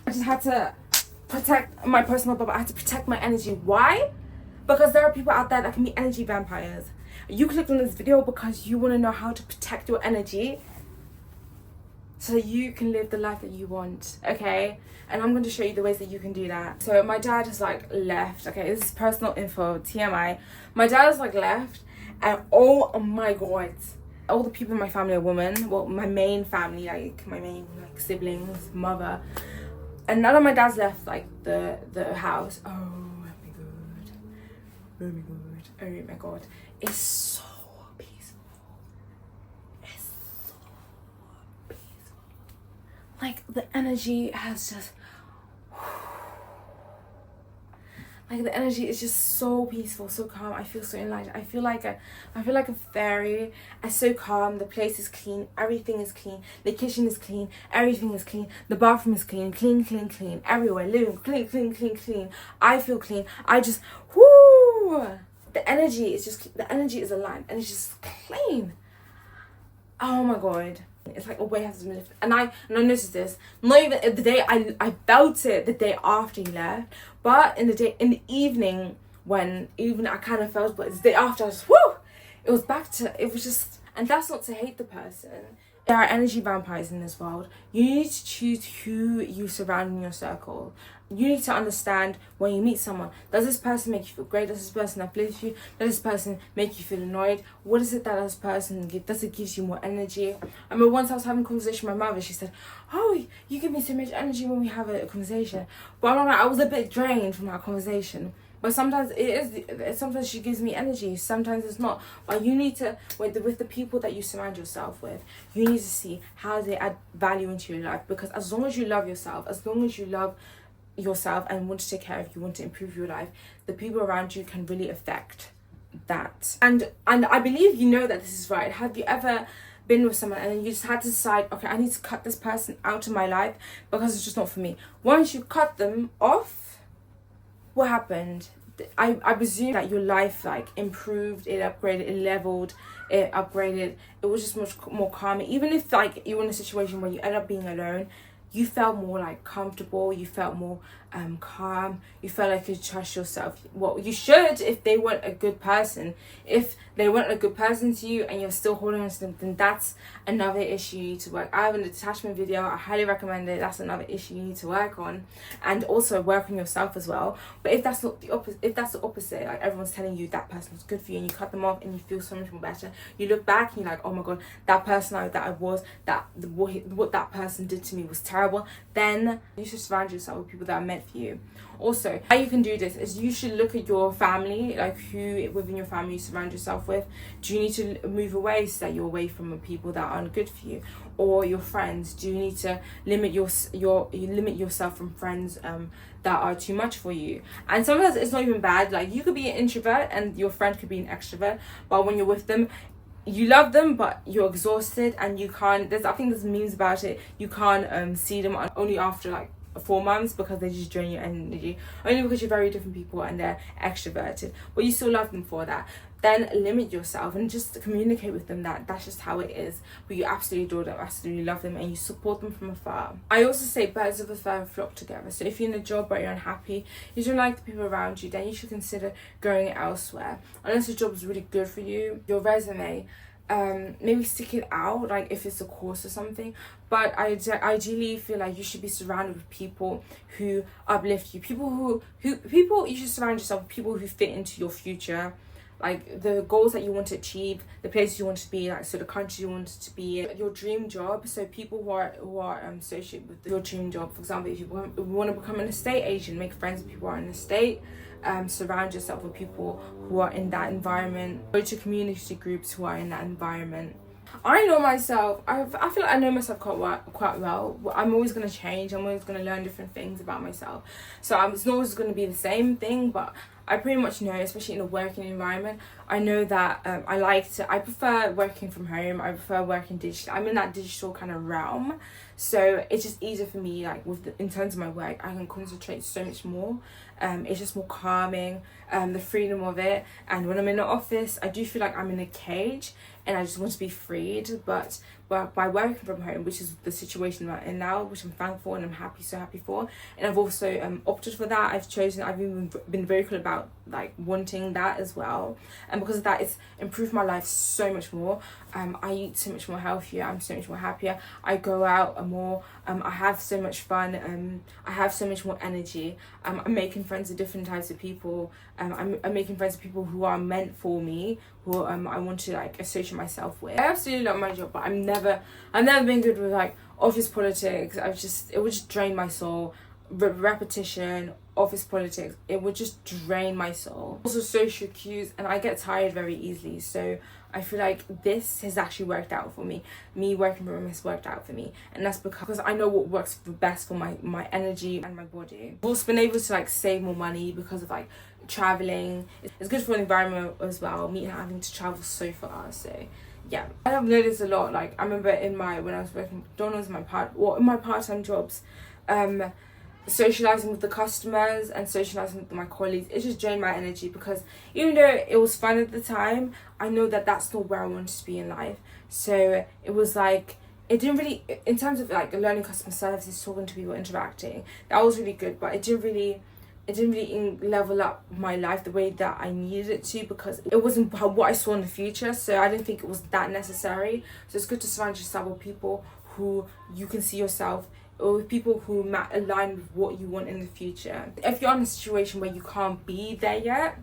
I just had to protect my personal bubble. I had to protect my energy. Why? Because there are people out there that can be energy vampires. You clicked on this video because you want to know how to protect your energy so you can live the life that you want, okay? And I'm going to show you the ways that you can do that. So my dad has like left, okay? This is personal info, TMI. My dad has like left, and oh my god, all the people in my family are women. Well, my main family, like my main like siblings, mother, and none of my dad's left like the house. Oh my god, oh my god, oh my god, it's so peaceful. It's so peaceful. Like the energy has just, like the energy is just so peaceful, so calm. I feel so enlightened. I feel like a fairy. I'm so calm. The place is clean. Everything is clean. The kitchen is clean. Everything is clean. The bathroom is clean. Clean, clean, clean. Everywhere. Living clean, clean, clean, clean. I feel clean. I just whoo. The energy is aligned and it's just clean. Oh my god. It's like a weight has been lifted. And I noticed this. Not even the day I felt it the day after he left, but in the evening when even I kind of felt, but it's the day after I was whoo. It was just, and that's not to hate the person. There are energy vampires in this world. You need to choose who you surround in your circle. You need to understand when you meet someone, does this person make you feel great? Does this person uplift you? Does this person make you feel annoyed? What is it that this person gives? Does it give you more energy? I remember once I was having a conversation with my mother. She said, oh, you give me so much energy when we have a conversation. But I'm like, I was a bit drained from that conversation. But sometimes sometimes she gives me energy, sometimes it's not. But you need to, with the people that you surround yourself with, you need to see how they add value into your life. Because as long as you love yourself, as long as you love yourself and want to take care of you, want to improve your life, the people around you can really affect that. And I believe you know that this is right. Have you ever been with someone and then you just had to decide, okay, I need to cut this person out of my life because it's just not for me? Once you cut them off, what happened? I presume that your life like improved, it upgraded, it leveled, it upgraded. It was just much more calm. Even if like you were in a situation where you end up being alone, you felt more like comfortable, you felt more calm, you felt like you could trust yourself. Well, you should if they weren't a good person. If they weren't a good person to you and you're still holding on to them, then that's another issue you need to work. I have an attachment video, I highly recommend it. That's another issue you need to work on, and also work on yourself as well. But if that's not the opposite, if that's the opposite, like everyone's telling you that person's good for you and you cut them off and you feel so much more better, you look back and you're like, oh my god, that person what that person did to me was terrible, then you should surround yourself with people that are meant for you. Also, how you can do this is you should look at your family, like who within your family you surround yourself with. Do you need to move away so that you're away from people that aren't good for you? Or your friends, do you need to limit yourself from friends that are too much for you? And sometimes it's not even bad. Like you could be an introvert and your friend could be an extrovert, but when you're with them, you love them but you're exhausted and you can't, I think there's memes about it, you can't see them only after like 4 months because they just drain your energy, only because you're very different people and they're extroverted, but you still love them for that. Then limit yourself and just communicate with them that that's just how it is, but you absolutely adore them, absolutely love them, and you support them from afar. I also say birds of a feather flock together. So if you're in a job where you're unhappy, you don't like the people around you, then you should consider going elsewhere. Unless the job is really good for you, your resume, maybe stick it out, like if it's a course or something. But I ideally feel like you should be surrounded with people who uplift you, people you should surround yourself with people who fit into your future, like the goals that you want to achieve, the places you want to be, like so the country you want to be in, your dream job. So people who are associated with your dream job. For example, if you want to become an estate agent, make friends with people who are in the estate. Surround yourself with people who are in that environment. Go to community groups who are in that environment. I know myself. I feel like I know myself quite well. I'm always going to change. I'm always going to learn different things about myself. So it's not always going to be the same thing, but I pretty much know, especially in a working environment, I know that I prefer working from home. I prefer working digital. I'm in that digital kind of realm. So it's just easier for me, like in terms of my work, I can concentrate so much more. It's just more calming, the freedom of it. And when I'm in the office, I do feel like I'm in a cage and I just want to be freed. But by working from home, which is the situation I'm in now, which I'm thankful and I'm so happy for. And I've also opted for that. I've even been vocal about like wanting that as well, and because of that, it's improved my life so much more. I eat so much more healthier, I'm so much more happier, I go out more, I have so much fun, I have so much more energy, I'm making friends with different types of people, I'm making friends with people who are meant for me, who I want to like associate myself with. I absolutely love my job, but I've never been good with like office politics. It would just drain my soul. Repetition, office politics, it would just drain my soul. Also social cues, and I get tired very easily, so I feel like this has actually worked out for me. Me working from home has worked out for me, and that's because I know what works the best for my energy and my body. I've also been able to like save more money because of like traveling. It's good for the environment as well, me having to travel so far. So yeah, I have noticed a lot. Like I remember when I was working at McDonald's, in my part-time jobs, socializing with the customers and socializing with my colleagues, it just drained my energy, because even though it was fun at the time, I know that that's not where I wanted to be in life. So it was like, it didn't really, in terms of like learning customer services, talking to people, interacting, that was really good, but it didn't really level up my life the way that I needed it to, because it wasn't what I saw in the future. So I didn't think it was that necessary. So it's good to surround yourself with people who you can see yourself, or with people who align with what you want in the future. If you're in a situation where you can't be there yet,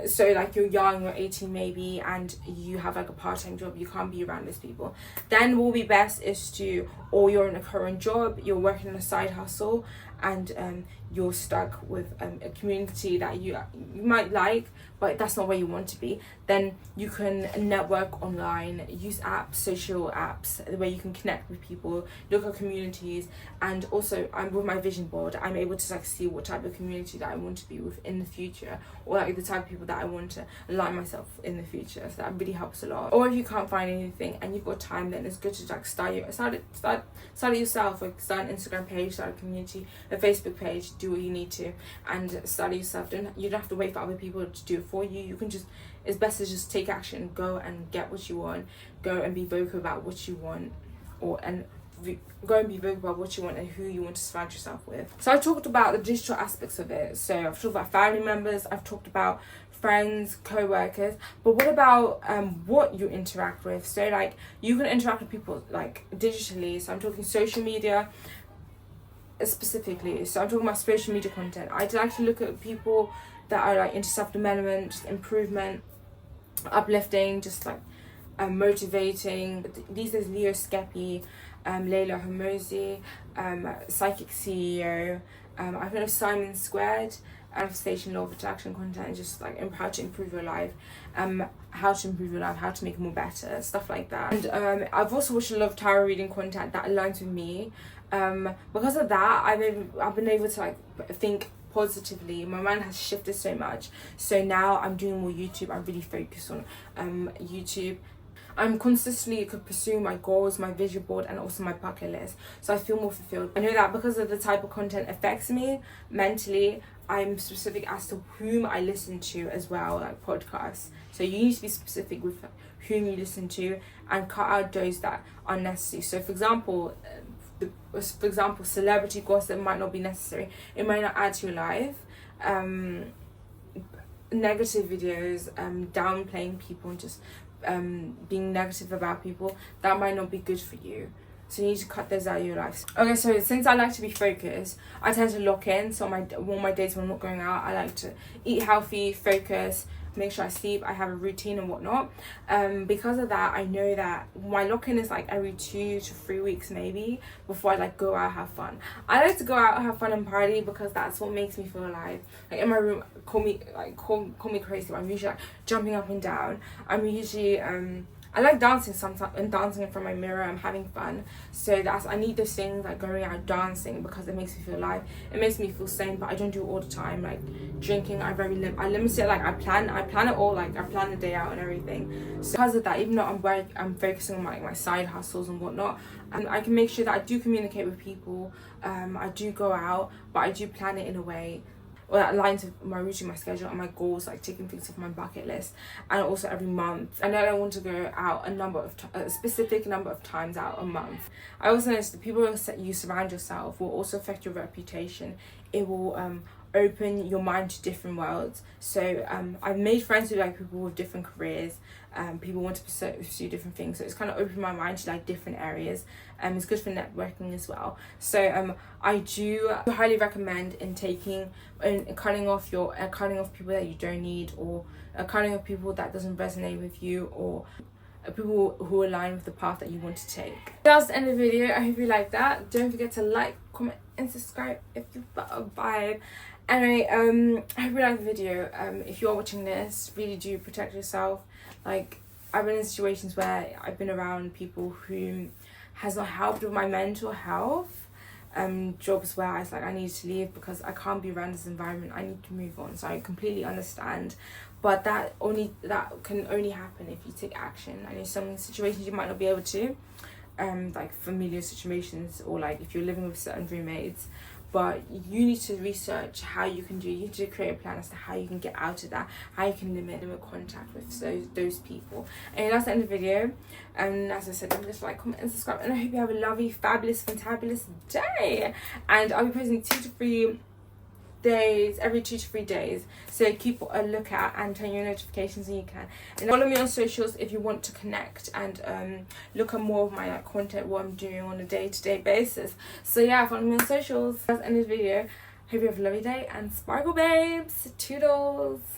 so like you're young, you're 18 maybe, and you have like a part-time job, you can't be around those people, then what will be best is or you're in a current job, you're working on a side hustle, and you're stuck with a community that you might like, but that's not where you want to be, then you can network online, use apps, social apps, where you can connect with people, look at communities. And also, I'm with my vision board, I'm able to like see what type of community that I want to be with in the future, or like the type of people that I want to align myself in the future. So that really helps a lot. Or if you can't find anything and you've got time, then it's good to like start it yourself. Like start an Instagram page, start a community, a Facebook page, do what you need to, and start it yourself. You don't have to wait for other people to do it for you. You can just, it's best to just take action, go and get what you want, go and be vocal about what you want, go and be vocal about what you want and who you want to surround yourself with. So I've talked about the digital aspects of it. So I've talked about family members, I've talked about friends, co-workers, but what about what you interact with? So like you can interact with people like digitally. So I'm talking social media specifically. So I'm talking about social media content. I like to look at people that are like into self-development, just improvement, uplifting, just like motivating. These are Leo Skepi, Layla Hormozi, Psychic CEO. I've heard of Simon Squared, Manifestation, Law of Attraction content, just like how to improve your life, how to improve your life, how to make it more better, stuff like that. And I've also watched a lot of tarot reading content that aligns with me. Because of that, I've been able to like think positively. My mind has shifted so much, so now I'm doing more YouTube. I'm really focused on YouTube. I'm consistently pursuing my goals, my vision board, and also my bucket list, so I feel more fulfilled. I know that because of the type of content affects me mentally, I'm specific as to whom I listen to as well, like podcasts. So you need to be specific with whom you listen to and cut out those that are necessary. So for example, celebrity gossip might not be necessary. It might not add to your life. Negative videos, downplaying people and just being negative about people, that might not be good for you. So you need to cut those out of your life. Okay, so since I like to be focused, I tend to lock in. So on my days when I'm not going out, I like to eat healthy, focus, make sure I sleep, I have a routine and whatnot. Because of that, I know that my lock-in is like every 2 to 3 weeks maybe, before I like go out, have fun. I like to go out, have fun and party, because that's what makes me feel alive. Like in my room, call me crazy, but I'm usually like jumping up and down. I'm usually I like dancing sometimes, and dancing in front of my mirror. I'm having fun, so I need those things like going out dancing, because it makes me feel alive. It makes me feel sane, but I don't do it all the time. Like drinking, I limit it. Like I plan it all. Like I plan the day out and everything. So because of that, even though I'm focusing on my side hustles and whatnot, I can make sure that I do communicate with people. I do go out, but I do plan it in a way or that aligns with my routine, my schedule, and my goals, like taking things off my bucket list. And also every month, I know I want to go out a specific number of times out a month. I also noticed the people you surround yourself will also affect your reputation. It will open your mind to different worlds. So I've made friends with like people with different careers. People want to pursue different things, so it's kind of opened my mind to like different areas. It's good for networking as well. So I do highly recommend cutting off people that you don't need, or cutting off people that doesn't resonate with you, or people who align with the path that you want to take. That's the end of the video. I hope you like that. Don't forget to like, comment and subscribe if you got a vibe. Anyway, I hope you like the video. If you're watching this, really do protect yourself. Like, I've been in situations where I've been around people who has not helped with my mental health. Jobs where I was like, I need to leave because I can't be around this environment. I need to move on. So I completely understand, but that can only happen if you take action. I know some situations you might not be able to, like familiar situations, or like if you're living with certain roommates. But you need to research how you can do. You need to create a plan as to how you can get out of that, how you can limit contact with those people. And that's the end of the video. And as I said, don't forget to like, comment and subscribe. And I hope you have a lovely, fabulous, fantabulous day. And I'll be posting every 2 to 3 days, so keep a lookout and turn your notifications when you can. And follow me on socials if you want to connect and look at more of my like content, what I'm doing on a day-to-day basis. So yeah, follow me on socials. That's the end of the video. Hope you have a lovely day, and sparkle babes, toodles.